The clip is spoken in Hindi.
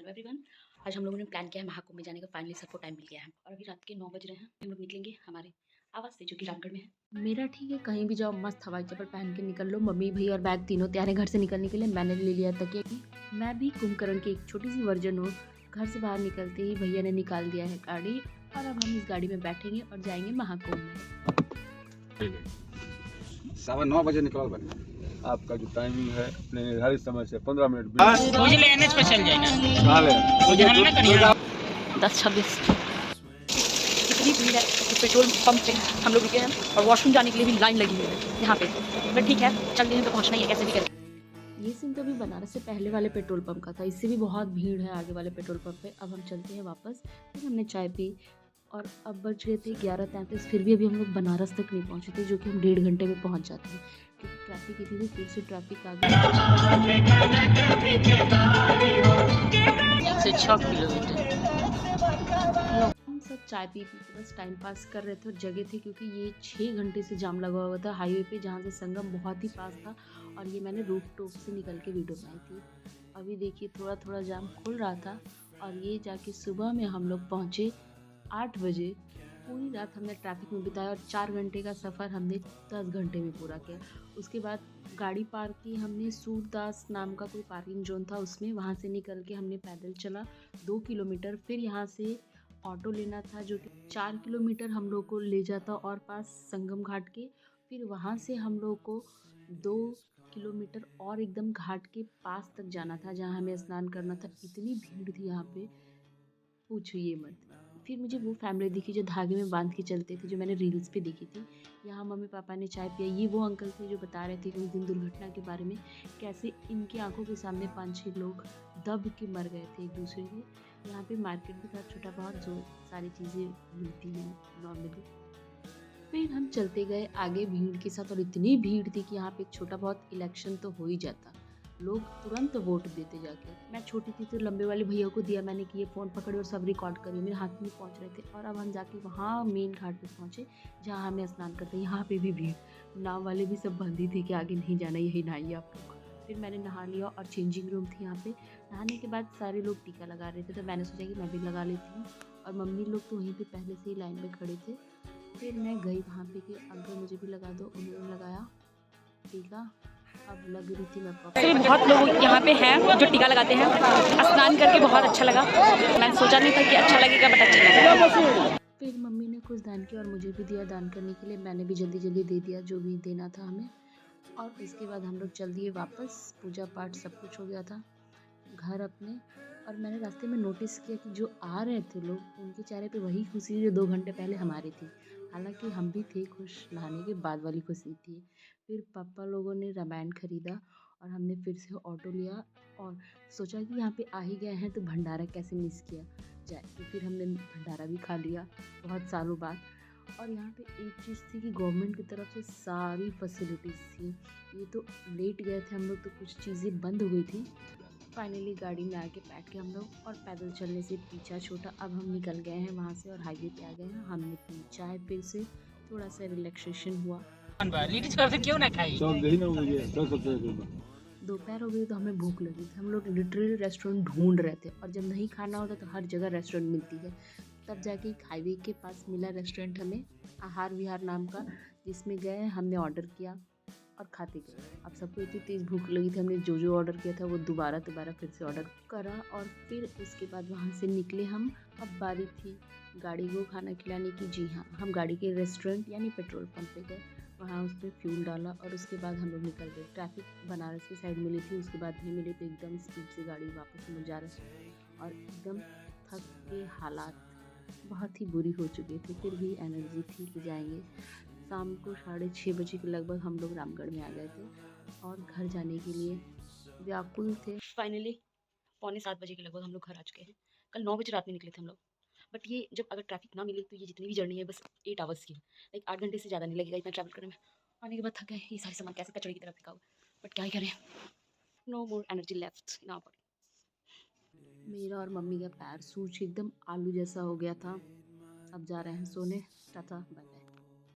Hello everyone. आज हम लोगों ने प्लान किया है महाकुंभ में जाने का। फाइनली सबको टाइम मिल गया है और अभी रात के 9 बज रहे हैं। हम लोग निकलेंगे हमारे आवास से जो कि रामगढ़ में है। मेरा ठीक है, कहीं भी जाओ मस्त हवाई चप्पल पहन के निकल लो। मम्मी भैया और बैग तीनों तैयार है घर से निकलने के लिए। मैंने ले लिया तकिया की। मैं भी कुंभकर्ण की एक छोटी सी वर्जन हूँ। घर से बाहर निकलते ही भैया ने निकाल दिया है गाड़ी और अब हम इस गाड़ी में बैठेंगे और जाएंगे महाकुंभ में। 9:15 निकल बने। आपका जो टाइमिंग है अपने निर्धारित समय से 15 मिनट मुझे एनएच पे चल जाएगा। 10:26 इतनी भीड़ है कि पेट्रोल पंप पे हम लोग रुके हैं और वॉशरूम जाने के लिए भी लाइन लगी हुई है यहाँ पे। बट ठीक है, चल रहे हैं तो पहुँचना ही है, कैसे भी करें। ये सीन तो अभी बनारस से पहले वाले पेट्रोल पंप का था। इससे भी बहुत भीड़ है आगे वाले पेट्रोल पंप पे। अब हम चलते हैं वापस। फिर हमने चाय पी और अब बज गए थे 11:33। फिर भी अभी हम लोग बनारस तक नहीं पहुँचे थे, जो कि हम 1.5 घंटे में पहुँच जाते हैं क्योंकि ट्रैफिक इतनी थी। फिर से ट्रैफिक आ गई। 106 किलोमीटर। हम सब चाय पी के बस टाइम पास कर रहे थे और जगह थे क्योंकि ये 6 घंटे से जाम लगा हुआ था हाईवे पे, जहाँ से संगम बहुत ही पास था। और ये मैंने रूफ टॉप से निकल के वीडियो बनाई थी। अभी देखिए थोड़ा थोड़ा जाम खुल रहा था और ये जाके सुबह में हम लोग पहुँचे 8 बजे। पूरी रात हमने ट्रैफिक में बिताया और 4 घंटे का सफ़र हमने 10 घंटे में पूरा किया। उसके बाद गाड़ी पार्क की हमने सूरदास नाम का कोई पार्किंग जोन था उसमें। वहाँ से निकल के हमने पैदल चला 2 किलोमीटर। फिर यहाँ से ऑटो लेना था जो कि 4 किलोमीटर हम लोग को ले जाता और पास संगम घाट के। फिर वहाँ से हम लोग को 2 किलोमीटर और एकदम घाट के पास तक जाना था जहाँ हमें स्नान करना था। इतनी भीड़ थी यहाँ पे, पूछिए मत। फिर मुझे वो फैमिली दिखी जो धागे में बांध के चलते थे, जो मैंने रील्स पे देखी थी। यहाँ मम्मी पापा ने चाय पिया। ये वो अंकल थे जो बता रहे थे कि उस दिन दुर्घटना के बारे में, कैसे इनकी आंखों के सामने 5-6 लोग दब के मर गए थे एक दूसरे के। यहाँ पे मार्केट भी था छोटा बहुत, जो सारी चीज़ें मिलती हैं नॉर्मली। फिर हम चलते गए आगे भीड़ के साथ और इतनी भीड़ थी कि यहाँ पे एक छोटा बहुत इलेक्शन तो हो ही जाता। लोग तुरंत वोट देते जाके। मैं छोटी थी तो लंबे वाले भैया को दिया मैंने कि ये फ़ोन पकड़े और सब रिकॉर्ड करिए। मेरे हाथ में पहुँच रहे थे और अब हम जाके वहाँ मेन घाट पे पहुँचे जहाँ हमें स्नान करते। यहाँ पे भी भीड़, नाव वाले भी सब बंदी थे कि आगे नहीं जाना, यही नहाइए आप लोग। फिर मैंने नहा लिया और चेंजिंग रूम थी यहाँ पे। नहाने के बाद सारे लोग टीका लगा रहे थे तो मैंने सोचा कि मैं भी लगा लेती हूँ। और मम्मी लोग तो वहीं पे पहले से ही लाइन में खड़े थे। फिर मैं गई वहाँ पे कि अंकल मुझे भी लगा दो। उन्होंने लगाया टीका। अब लग रही थी मैं प्रॉपर। बहुत लोग यहाँ पे हैं जो टीका लगाते हैं। स्नान करके बहुत अच्छा लगा। मैंने सोचा नहीं था कि अच्छा लगेगा, बट अच्छा लगा। फिर मम्मी ने कुछ दान किया और मुझे भी दिया दान करने के लिए। मैंने भी जल्दी जल्दी दे दिया जो भी देना था हमें। और इसके बाद हम लोग चल दिए वापस। पूजा पाठ सब कुछ हो गया था घर अपने। और मैंने रास्ते में नोटिस किया कि जो आ रहे थे लोग, उनके चेहरे पे वही खुशी जो 2 घंटे पहले हमारी थी। हालांकि हम भी थे खुश, नहाने के बाद वाली खुशी थी। फिर पापा लोगों ने रामायण खरीदा और हमने फिर से ऑटो लिया और सोचा कि यहाँ पे आ ही गए हैं तो भंडारा कैसे मिस किया जाए। तो फिर हमने भंडारा भी खा लिया बहुत सालों बाद। और यहाँ पे एक चीज़ थी कि गवर्नमेंट की तरफ से सारी फैसिलिटीज़ थी। ये तो लेट गए थे हम लोग तो कुछ चीज़ें बंद हो गई थी। फाइनली गाड़ी में आके बैठ के हम लोग और पैदल चलने से पीछा छोटा। अब हम निकल गए हैं वहाँ से और हाईवे पे आ गए हैं। हमने पी चाय, फिर से थोड़ा सा रिलैक्सेशन हुआ। क्यों ना खाई? दोपहर हो गई तो हमें भूख लगी थी। हम लोग लिटरली रेस्टोरेंट ढूंढ रहे थे और जब नहीं खाना होता तो हर जगह रेस्टोरेंट मिलती है। तब जाके एक हाईवे के पास मिला रेस्टोरेंट हमें, आहार विहार नाम का, जिसमें गए हमने ऑर्डर किया और खाते गए। अब सबको इतनी तेज़ भूख लगी थी, हमने जो जो ऑर्डर किया था वो दोबारा फिर से ऑर्डर करा और फिर उसके बाद वहाँ से निकले हम। अब बारी थी गाड़ी को खाना खिलाने की। जी हाँ, हम गाड़ी के रेस्टोरेंट यानी पेट्रोल पंप पे गए, वहाँ उस पर फ्यूल डाला और उसके बाद हम लोग निकल गए। ट्रैफिक बनारस की साइड मिली थी, उसके बाद नहीं मिली तो एकदम स्पीड से गाड़ी वापस हम लोग जा रहे और एकदम थक के हालात बहुत ही बुरी हो चुकी थी। फिर भी एनर्जी थी कि जाएंगे। शाम को 6:30 बजे के लगभग हम लोग रामगढ़ में आ गए थे और घर जाने के लिए व्याकुल थे। फाइनली 6:45 बजे के लगभग हम लोग घर आ चुके हैं। कल 9 बजे रात में निकले थे हम लोग। बट ये जब अगर ट्रैफिक ना मिले तो ये जितनी भी जर्नी है बस 8 आवर्स की है। लाइक 8 घंटे से ज़्यादा नहीं लगेगा इतना ट्रैवल करने में। आने के बाद थक गए। ये सारे सामान कैसे कचड़े की तरह फेंका हुआ, बट क्या ही करें, no more energy left in our body. मेरा और मम्मी का पैर सूज एकदम आलू जैसा हो गया था। अब जा रहे हैं सोने। Tata bye.